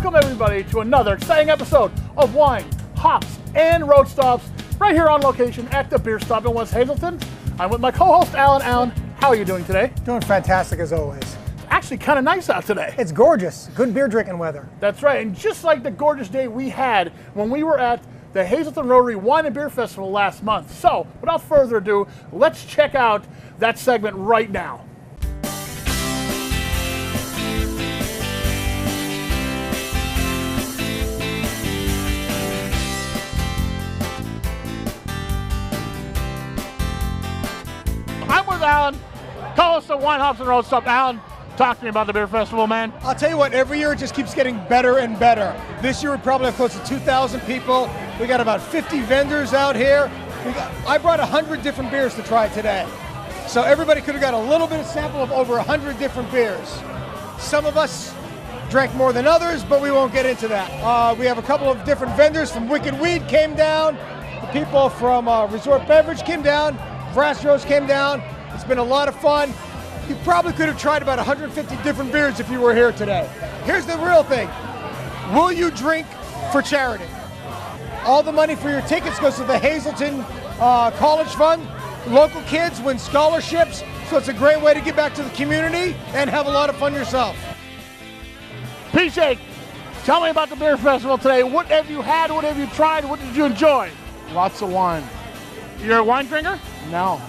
Welcome everybody to another exciting episode of Wine, Hops, and Road Stops right here on location at the Beer Stop in West Hazleton. I'm with my co-host Alan. Alan, how are you doing today? Doing fantastic as always. Actually kind of nice out today. It's gorgeous. Good beer drinking weather. That's right, and just like the gorgeous day we had when we were at the Hazleton Rotary Wine and Beer Festival last month. So, without further ado, let's check out that segment right now. I'm with Alan, co-host of Wine, Hops, and Road Stop. Alan, talk to me about the beer festival, man. I'll tell you what, every year it just keeps getting better and better. This year we probably have close to 2,000 people. We got about 50 vendors out here. I brought 100 different beers to try today. So everybody could have got a little bit of sample of over 100 different beers. Some of us drank more than others, but we won't get into that. We have a couple of different vendors from Wicked Weed came down. The people from Resort Beverage came down. Vrastro's came down. It's been a lot of fun. You probably could have tried about 150 different beers if you were here today. Here's the real thing. Will you drink for charity? All the money for your tickets goes to the Hazleton College Fund. Local kids win scholarships, so it's a great way to give back to the community and have a lot of fun yourself. PJ, tell me about the beer festival today. What have you had? What have you tried? What did you enjoy? Lots of wine. You're a wine drinker? No.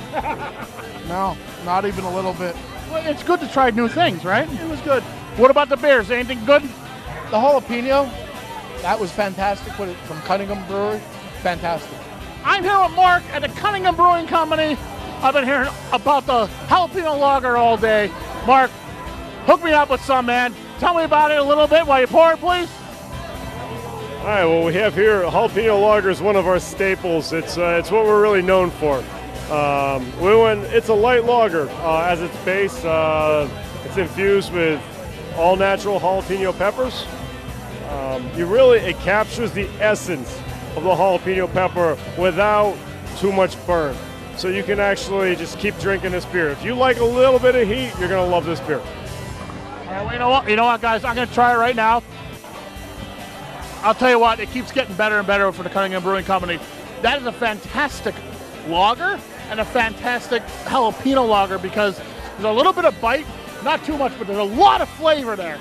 No, not even a little bit. Well, it's good to try new things, right? It was good. What about the beers? Anything good? The jalapeno, that was fantastic from Cunningham Brewery. Fantastic. I'm here with Mark at the Cunningham Brewing Company. I've been hearing about the jalapeno lager all day. Mark, hook me up with some, man. Tell me about it a little bit while you pour it, please. All right, well, we have here jalapeno lager is one of our staples. It's what we're really known for. It's a light lager as its base. It's infused with all natural jalapeno peppers. It captures the essence of the jalapeno pepper without too much burn. So you can actually just keep drinking this beer. If you like a little bit of heat, you're gonna love this beer. All right, well, you know what, guys? I'm gonna try it right now. I'll tell you what, it keeps getting better and better for the Cunningham Brewing Company. That is a fantastic lager and a fantastic jalapeno lager because there's a little bit of bite, not too much, but there's a lot of flavor there.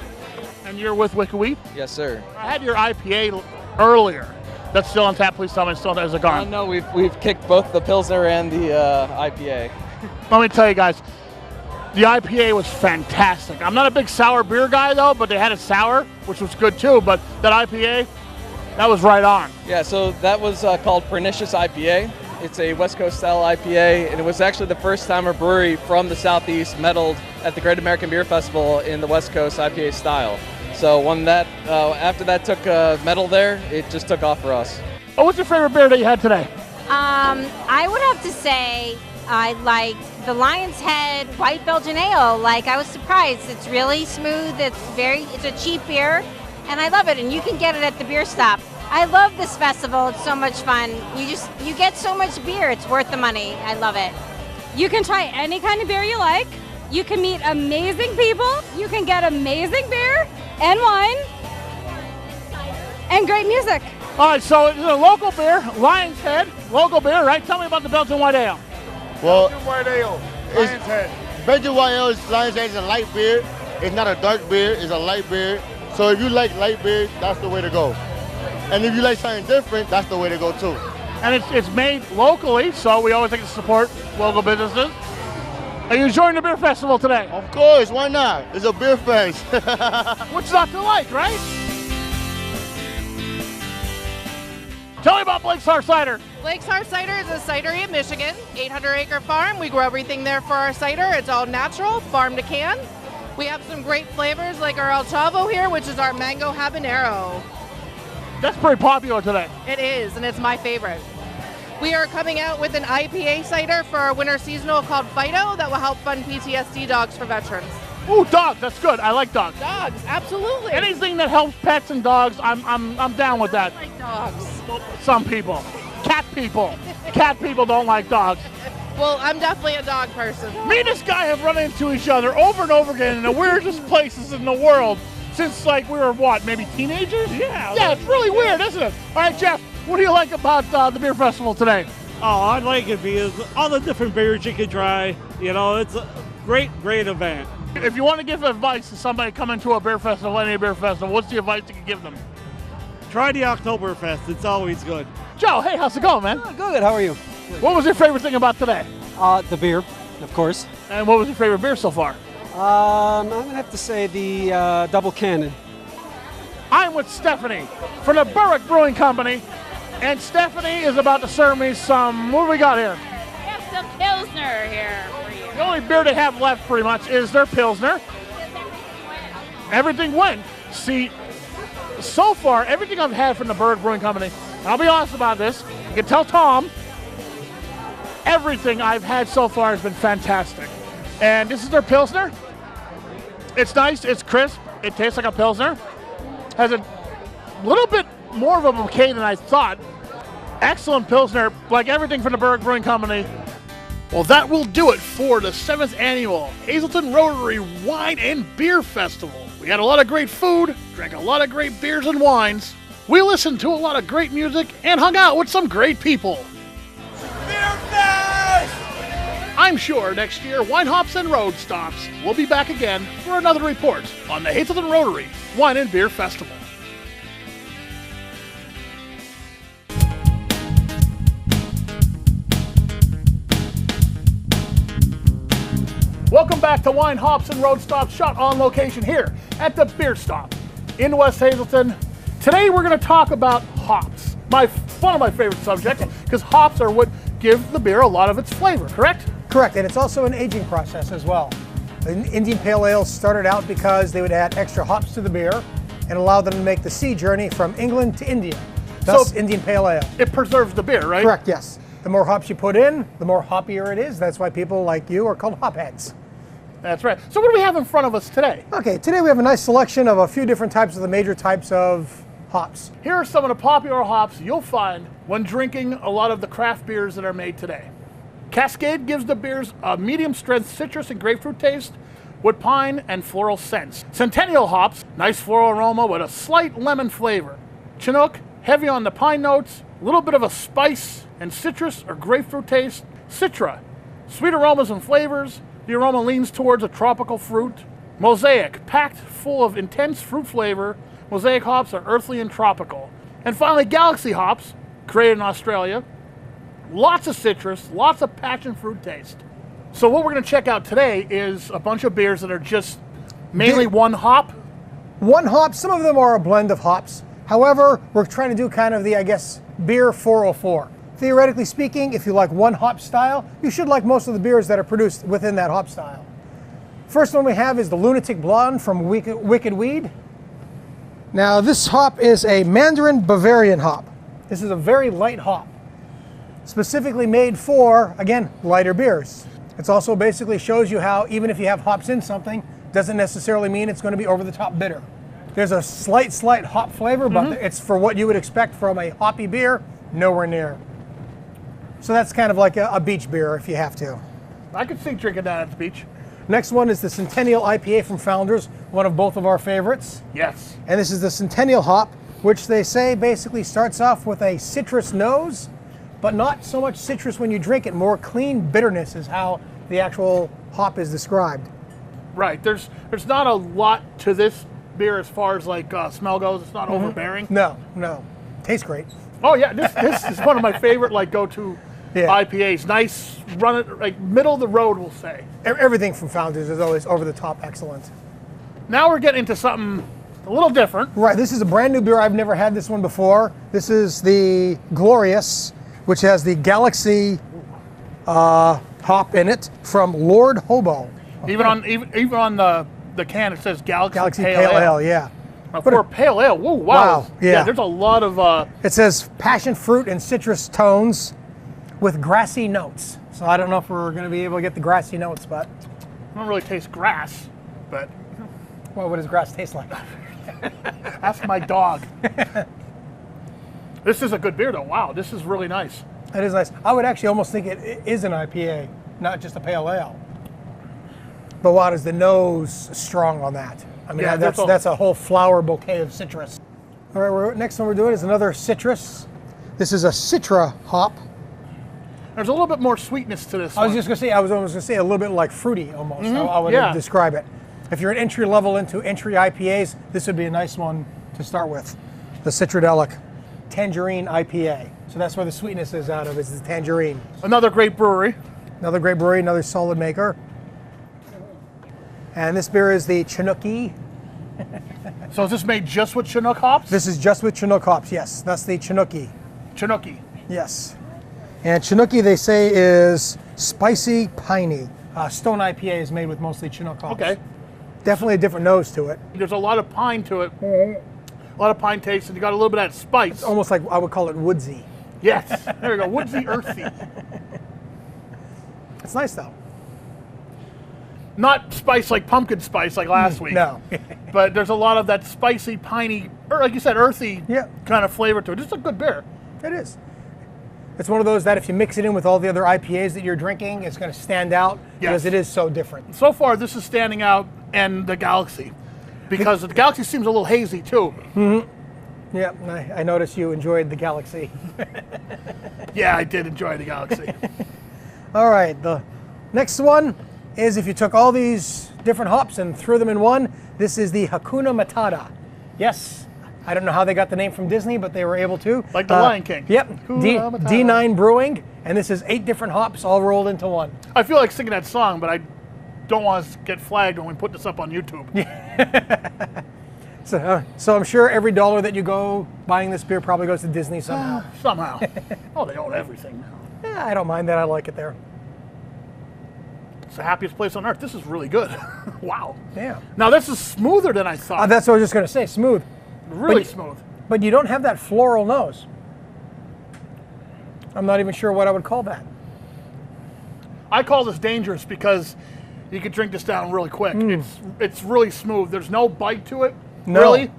And you're with Wicked Weed? Yes, sir. I had your IPA earlier. That's still on tap. Please tell me it's still there. Is it gone? No, we've kicked both the Pilsner and the IPA. Let me tell you guys, the IPA was fantastic. I'm not a big sour beer guy though, but they had a sour, which was good too. But that IPA, that was right on. Yeah, so that was called Pernicious IPA. It's a West Coast style IPA, and it was actually the first time a brewery from the Southeast medaled at the Great American Beer Festival in the West Coast IPA style. So when that, after that took a medal there, it just took off for us. Oh, what's your favorite beer that you had today? I would have to say I liked the Lion's Head White Belgian Ale. I was surprised. It's really smooth. It's a cheap beer, and I love it. And you can get it at the Beer Stop. I love this festival. It's so much fun. You get so much beer. It's worth the money. I love it. You can try any kind of beer you like. You can meet amazing people. You can get amazing beer and wine and great music. All right, so it's a local beer, Lion's Head, local beer, right? Tell me about the Belgian White Ale. Well, Belgian White Ale, Lion's Head. Belgian White Ale is Lion's Head is a light beer. It's not a dark beer, it's a light beer. So if you like light beer, that's the way to go. And if you like something different, that's the way to go too. And it's made locally, so we always like to support local businesses. Are you enjoying the beer festival today? Of course, why not? It's a beer fest. What's not to like, right? Tell me about Blake's Heart Cider. Blake's Heart Cider is a cidery in Michigan, 800-acre farm. We grow everything there for our cider. It's all natural, farm to can. We have some great flavors like our El Chavo here, which is our mango habanero. That's pretty popular today. It is, and it's my favorite. We are coming out with an IPA cider for our winter seasonal called Fido that will help fund PTSD dogs for veterans. Ooh, dogs, that's good. I like dogs. Dogs, absolutely. Anything that helps pets and dogs, I'm down with that. I like dogs. Some people. Cat people. Cat people don't like dogs. Well, I'm definitely a dog person. Me and this guy have run into each other over and over again in the weirdest places in the world. since like we were what, maybe teenagers? Yeah. Yeah, it's really weird, isn't it? All right, Jeff, what do you like about the beer festival today? Oh, I like it because all the different beers you can try. You know, it's a great event. If you want to give advice to somebody coming to a beer festival, any beer festival, what's the advice you can give them? Try the Oktoberfest. It's always good. Joe, hey, how's it going, man? Good, how are you? What was your favorite thing about today? The beer, of course. And what was your favorite beer so far? I'm going to have to say the Double Cannon. I'm with Stephanie from the Berwick Brewing Company, and Stephanie is about to serve me some, what do we got here? We have some Pilsner here for you. The only beer they have left, pretty much, is their Pilsner. Everything went. See, so far, everything I've had from the Berwick Brewing Company, I'll be honest about this, you can tell Tom, everything I've had so far has been fantastic. And this is their Pilsner. It's nice, it's crisp, it tastes like a Pilsner. Has a little bit more of a bouquet than I thought. Excellent Pilsner, like everything from the Berwick Brewing Company. Well, that will do it for the 7th annual Hazleton Rotary Wine and Beer Festival. We had a lot of great food, drank a lot of great beers and wines. We listened to a lot of great music and hung out with some great people. Beer Fest! I'm sure next year, Wine Hops and Road Stops will be back again for another report on the Hazleton Rotary Wine and Beer Festival. Welcome back to Wine, Hops, and Road Stop, shot on location here at the Beer Stop in West Hazleton. Today we're going to talk about hops, one of my favorite subjects, because hops are what give the beer a lot of its flavor, correct? Correct, and it's also an aging process as well. The Indian Pale Ale started out because they would add extra hops to the beer and allow them to make the sea journey from England to India. Thus, Indian Pale Ale. It preserves the beer, right? Correct, yes. The more hops you put in, the more hoppier it is. That's why people like you are called hopheads. That's right. So what do we have in front of us today? Okay, today we have a nice selection of a few different types of the major types of hops. Here are some of the popular hops you'll find when drinking a lot of the craft beers that are made today. Cascade gives the beers a medium-strength citrus and grapefruit taste with pine and floral scents. Centennial hops, nice floral aroma with a slight lemon flavor. Chinook, heavy on the pine notes, a little bit of a spice and citrus or grapefruit taste. Citra, sweet aromas and flavors. The aroma leans towards a tropical fruit. Mosaic, packed full of intense fruit flavor. Mosaic hops are earthly and tropical. And finally, Galaxy hops, created in Australia. Lots of citrus, lots of passion fruit taste. So what we're going to check out today is a bunch of beers that are just mainly one hop. One hop, some of them are a blend of hops. However, we're trying to do kind of the, I guess, beer 404. Theoretically speaking, if you like one hop style, you should like most of the beers that are produced within that hop style. First one we have is the Lunatic Blonde from Wicked Weed. Now this hop is a Mandarin Bavarian hop. This is a very light hop, specifically made for, again, lighter beers. It also basically shows you how even if you have hops in something, doesn't necessarily mean it's going to be over the top bitter. There's a slight hop flavor, but it's for what you would expect from a hoppy beer, nowhere near. So that's kind of like a beach beer if you have to. I could see drinking that at the beach. Next one is the Centennial IPA from Founders, one of both of our favorites. Yes. And this is the Centennial hop, which they say basically starts off with a citrus nose, but not so much citrus when you drink it, more clean bitterness is how the actual hop is described. Right, there's not a lot to this beer as far as like smell goes. It's not overbearing. No. Tastes great. Oh yeah, this is one of my favorite like go-to IPAs. Nice, run it like middle of the road, we'll say. Everything from Founders is always over the top excellent. Now we're getting into something a little different. Right, this is a brand new beer. I've never had this one before. This is the Glorious, which has the Galaxy hop in it from Lord Hobo. Even on the can it says Galaxy Pale Ale, yeah. Now for a pale ale, whoa, wow. Yeah, there's a lot of... It says passion fruit and citrus tones with grassy notes. So I don't know if we're going to be able to get the grassy notes, but... I don't really taste grass, but... Well, what does grass taste like? Ask my dog. This is a good beer though, wow, this is really nice. It is nice. I would actually almost think it is an IPA, not just a pale ale. But wow, is the nose strong on that? I mean, Yeah, that's a whole flower bouquet of citrus. All right, next one we're doing is another citrus. This is a Citra hop. There's a little bit more sweetness to this I was one. just gonna say, I was almost gonna say a little bit like fruity almost. Mhm, I would yeah. describe it. If you're an entry level into entry IPAs, this would be a nice one to start with. The Citradelic Tangerine IPA. So that's where the sweetness is out of, is the tangerine. Another great brewery. Another great brewery, another solid maker. And this beer is the Chinooki. So is this made just with Chinook hops? This is just with Chinook hops, yes. That's the Chinooki. Chinooki. Yes. And Chinooki, they say, is spicy piney. Stone IPA is made with mostly Chinook hops. Okay. Definitely a different nose to it. There's a lot of pine to it. A lot of pine taste, and you got a little bit of that spice. It's almost like I would call it woodsy. Yes. There we go. Woodsy, earthy. It's nice though. Not spice like pumpkin spice like last week. No. But there's a lot of that spicy, piney, or like you said, earthy kind of flavor to it. It's a good beer. It is. It's one of those that if you mix it in with all the other IPAs that you're drinking, it's going to stand out because it is so different. So far, this is standing out, and the Galaxy. Because the Galaxy seems a little hazy, too. Mm-hmm. Yeah, I noticed you enjoyed the Galaxy. Yeah, I did enjoy the Galaxy. All right, the next one is if you took all these different hops and threw them in one, this is the Hakuna Matata. Yes, I don't know how they got the name from Disney, but they were able to. Like the Lion King. Yep, Hakuna Matata. D9 Brewing, and this is 8 different hops all rolled into one. I feel like singing that song, but I don't want us to get flagged when we put this up on YouTube. So I'm sure every dollar that you go buying this beer probably goes to Disney somehow. Somehow. Oh, they own everything now. Yeah, I don't mind that. I like it there. It's the happiest place on earth. This is really good. Wow. Yeah. Now, this is smoother than I thought. That's what I was just going to say, smooth. Really smooth. But you don't have that floral nose. I'm not even sure what I would call that. I call this dangerous because you can drink this down really quick. It's really smooth. There's no bite to it. No. Really.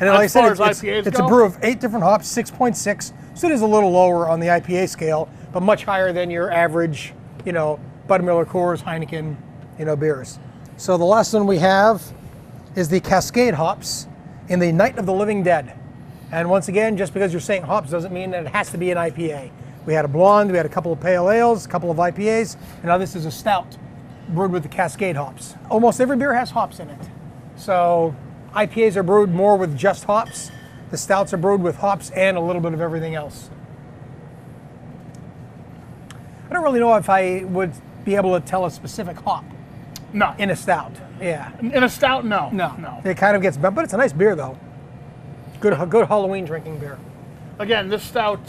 And like I said, as far as IPAs it's go. a brew of 8 different hops, 6.6. So it is a little lower on the IPA scale, but much higher than your average, Budweiser, Coors, Heineken, beers. So the last one we have is the Cascade hops in the Night of the Living Dead. And once again, just because you're saying hops doesn't mean that it has to be an IPA. We had a blonde, we had a couple of pale ales, a couple of IPAs, and now this is a stout brewed with the Cascade hops. Almost every beer has hops in it. So IPAs are brewed more with just hops. The stouts are brewed with hops and a little bit of everything else. I don't really know if I would be able to tell a specific hop. No. In a stout, yeah. In a stout, no. No. It kind of gets, but it's a nice beer though. Good Halloween drinking beer. Again, this stout,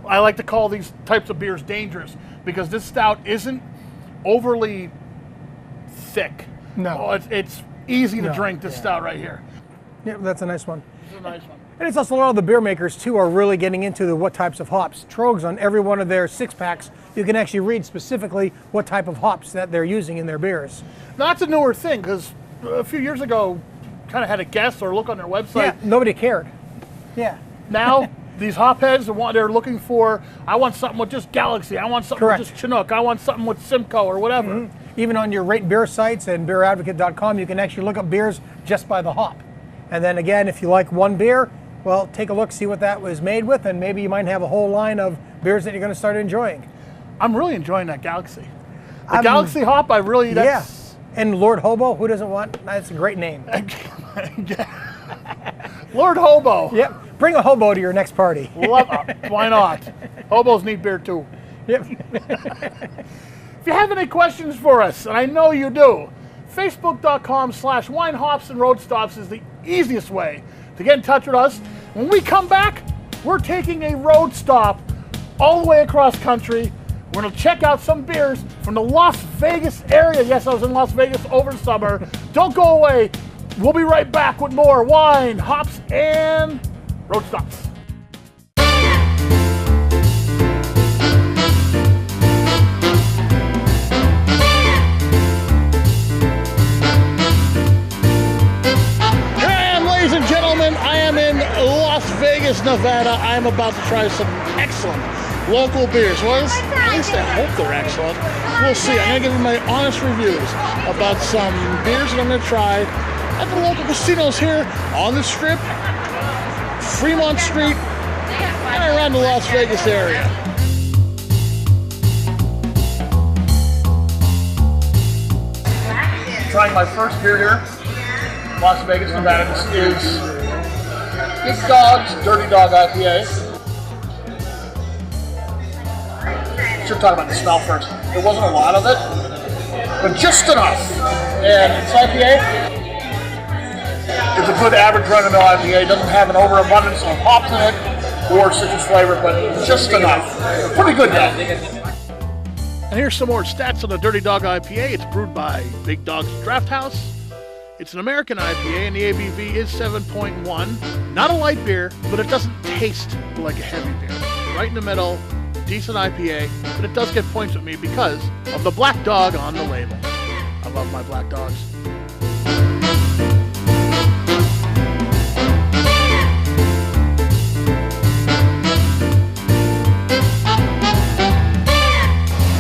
I like to call these types of beers dangerous because this stout isn't overly thick. No. It's easy to drink, this stout right here. Yeah, that's a nice one. It's a nice one. And it's also a lot of the beer makers too are really getting into what types of hops. Trogs, on every one of their 6-packs, you can actually read specifically what type of hops that they're using in their beers. Now, that's a newer thing because a few years ago, kind of had a guess or look on their website. Yeah, nobody cared. Yeah. Now, these hop heads, they're looking for, I want something with just Galaxy, I want something with just Chinook, I want something with Simcoe or whatever. Mm-hmm. Even on your rate beer sites and beeradvocate.com, you can actually look up beers just by the hop. And then again, if you like one beer, well, take a look, see what that was made with, and maybe you might have a whole line of beers that you're going to start enjoying. I'm really enjoying that Galaxy. The Galaxy hop, I really, yeah. And Lord Hobo, who doesn't want? That's a great name. Lord Hobo. Yep. Bring a hobo to your next party. Why not? Hobos need beer too. Yep. If you have any questions for us, and I know you do, Facebook.com/Wine Hops and Road Stops is the easiest way to get in touch with us. When we come back, we're taking a road stop all the way across country. We're going to check out some beers from the Las Vegas area. Yes, I was in Las Vegas over the summer. Don't go away. We'll be right back with more wine, hops, and road stops. I am in Las Vegas, Nevada. I'm about to try some excellent local beers. Well, at least I hope they're excellent. We'll see. I'm going to give you my honest reviews about some beers that I'm going to try at the local casinos here on the Strip, Fremont Street, and around the Las Vegas area. Trying my first beer here, Las Vegas, Nevada. This is Big Dog's Dirty Dog IPA. Should talk about the smell first. There wasn't a lot of it, but just enough. And it's IPA. It's a good average run-of-the-mill IPA. It doesn't have an overabundance of hops in it or citrus flavor, but just enough. Pretty good though. And here's some more stats on the Dirty Dog IPA. It's brewed by Big Dog's Draft House. It's an American IPA, and the ABV is 7.1. Not a light beer, but it doesn't taste like a heavy beer. Right in the middle, decent IPA, but it does get points with me because of the black dog on the label. I love my black dogs.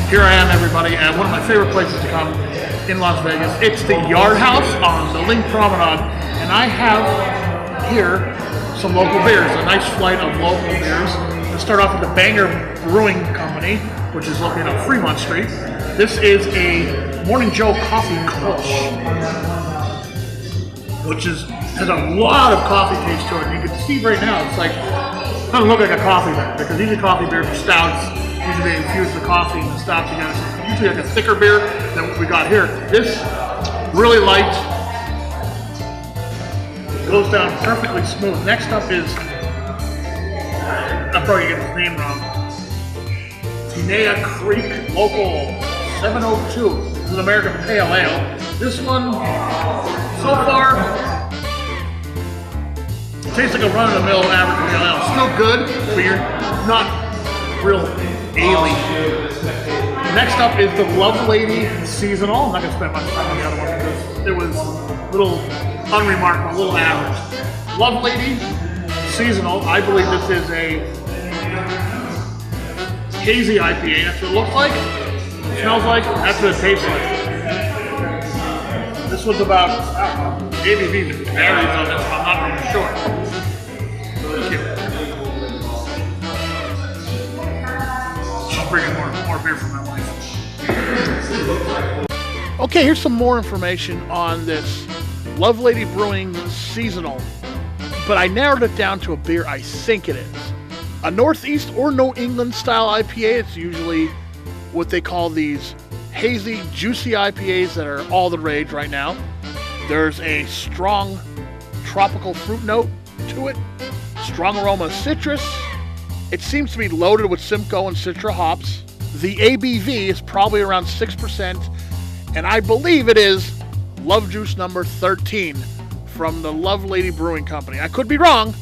Here I am, everybody, at one of my favorite places to come in Las Vegas. It's the Yard House on the Link Promenade, and I have here some local beers, a nice flight of local beers. Let's start off with the Banger Brewing Company, which is located on Fremont Street. This is a Morning Joe Coffee Kolsch, which has a lot of coffee taste to it. And you can see right now, it's like, it doesn't look like a coffee beer, because these are coffee beers for stouts. Usually they infuse the coffee and the stout together. So it's usually like a thicker beer than what we got here. This, really light, goes down perfectly smooth. Next up is, I'm probably getting his name wrong, Tenaya Creek Local 702. This is an American Pale Ale. This one, so far, tastes like a run-of-the-mill average Pale Ale. Still good, but you're not real ale-y. Next up is the Love Lady Seasonal. I'm not going to spend much time on the other one because it was a little unremarkable, a little average. Love Lady Seasonal, I believe this is a hazy IPA. That's what it looks like, it smells like, that's what it tastes like. This was about, ABV varies on this, I'm not really sure. Thank you. She's bringing more beer for my wife. Okay, here's some more information on this Love Lady Brewing Seasonal, but I narrowed it down to a beer I think it is. A Northeast or New England style IPA. It's usually what they call these hazy, juicy IPAs that are all the rage right now. There's a strong tropical fruit note to it, strong aroma of citrus. It seems to be loaded with Simcoe and Citra hops. The ABV is probably around 6%, and I believe it is Love Juice number 13 from the Love Lady Brewing Company. I could be wrong,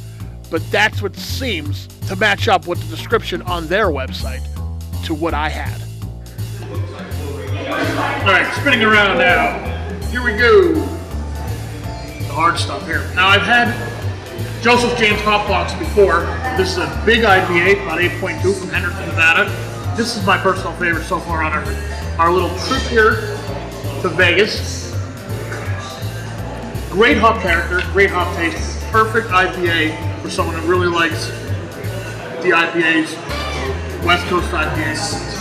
but that's what seems to match up with the description on their website to what I had. All right, spinning around now. Here we go. The hard stuff here. Now I've had Joseph James Hop Box before. This is a big IPA, about 8.2 from Henderson, Nevada. This is my personal favorite so far on our little trip here to Vegas. Great hop character, great hop taste. Perfect IPA for someone who really likes the IPAs, West Coast IPAs.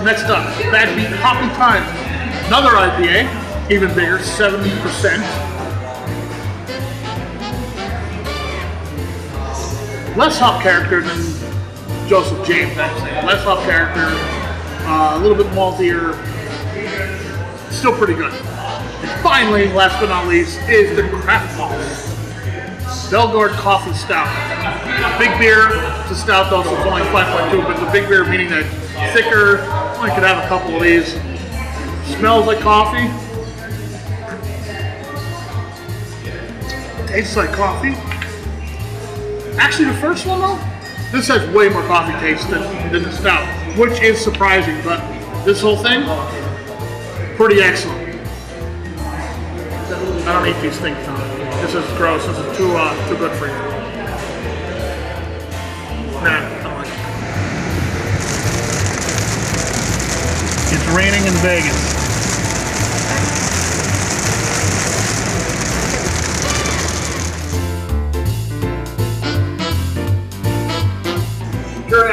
Next up, Bad Beat Hoppy Time. Another IPA, even bigger, 70%. Less hop character than Joseph James, actually. Less hop character, a little bit maltier, still pretty good. And finally, last but not least, is the Craft Boss Belgard Coffee Stout. Big beer, it's a stout though, so it's only 5.2, but it's a big beer meaning that it's thicker. I could have a couple of these. Smells like coffee. Tastes like coffee. Actually, the first one though, this has way more coffee taste than the stout, which is surprising, but this whole thing, pretty excellent. I don't eat these things, Tom. This is gross. This is too good for you. Nah, I don't like it. It's raining in Vegas.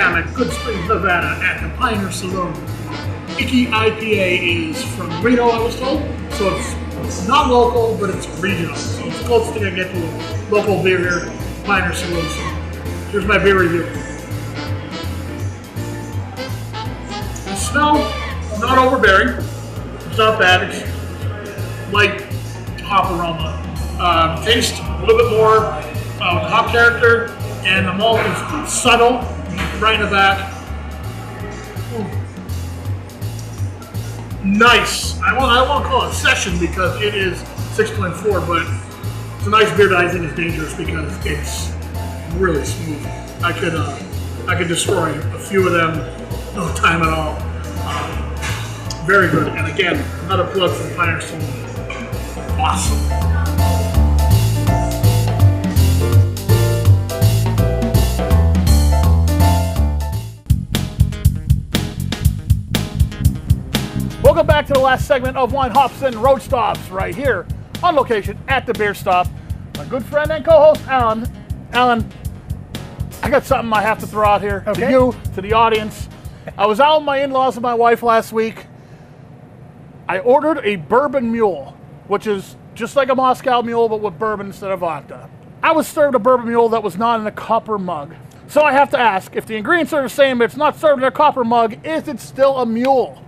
Sam at Good Springs, Nevada at the Pioneer Saloon. Icky IPA is from Reno, I was told, so it's not local, but it's regional. So it's the closest thing I get to a local beer here, Pioneer Saloon. So here's my beer review. The smell, not overbearing. It's not bad. It's light hop aroma. Taste a little bit more hop character, and the malt is subtle, right in the back. Nice. I won't call it a session because it is 6.4, but it's a nice beer that I think is dangerous because it's really smooth. I could destroy a few of them, no time at all. Very good. And again, another plug from Pioneer Saloon. Awesome. Welcome back to the last segment of Wine, Hops, and Road Stops right here on location at the Beer Stop. My good friend and co-host, Alan. Alan, I got something I have to throw out here to you, to the audience. I was out with my in-laws and my wife last week. I ordered a bourbon mule, which is just like a Moscow mule, but with bourbon instead of vodka. I was served a bourbon mule that was not in a copper mug. So I have to ask, if the ingredients are the same, but it's not served in a copper mug, is it still a mule?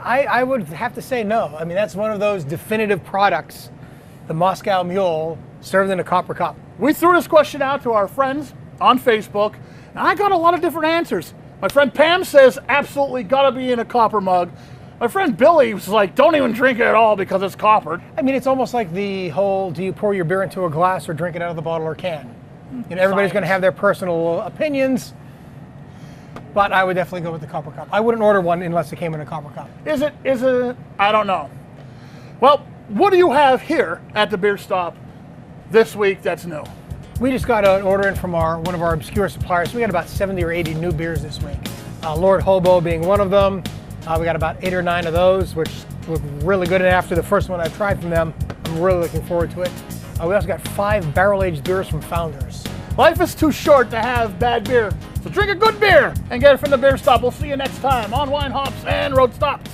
I would have to say no. I mean, that's one of those definitive products, the Moscow Mule, served in a copper cup. We threw this question out to our friends on Facebook, and I got a lot of different answers. My friend Pam says absolutely gotta be in a copper mug. My friend Billy was like, don't even drink it at all because it's coppered. I mean, it's almost like the whole, do you pour your beer into a glass or drink it out of the bottle or can? You know, everybody's going to have their personal opinions, but I would definitely go with the copper cup. I wouldn't order one unless it came in a copper cup. Is it? I don't know. Well, what do you have here at the Beer Stop this week that's new? We just got an order in from one of our obscure suppliers. We got about 70 or 80 new beers this week. Lord Hobo being one of them. We got about 8 or 9 of those, which look really good. And after the first one I've tried from them, I'm really looking forward to it. We also got 5 barrel-aged beers from Founders. Life is too short to have bad beer, so drink a good beer and get it from the Beer Stop. We'll see you next time on Wine, Hops, and Road Stops.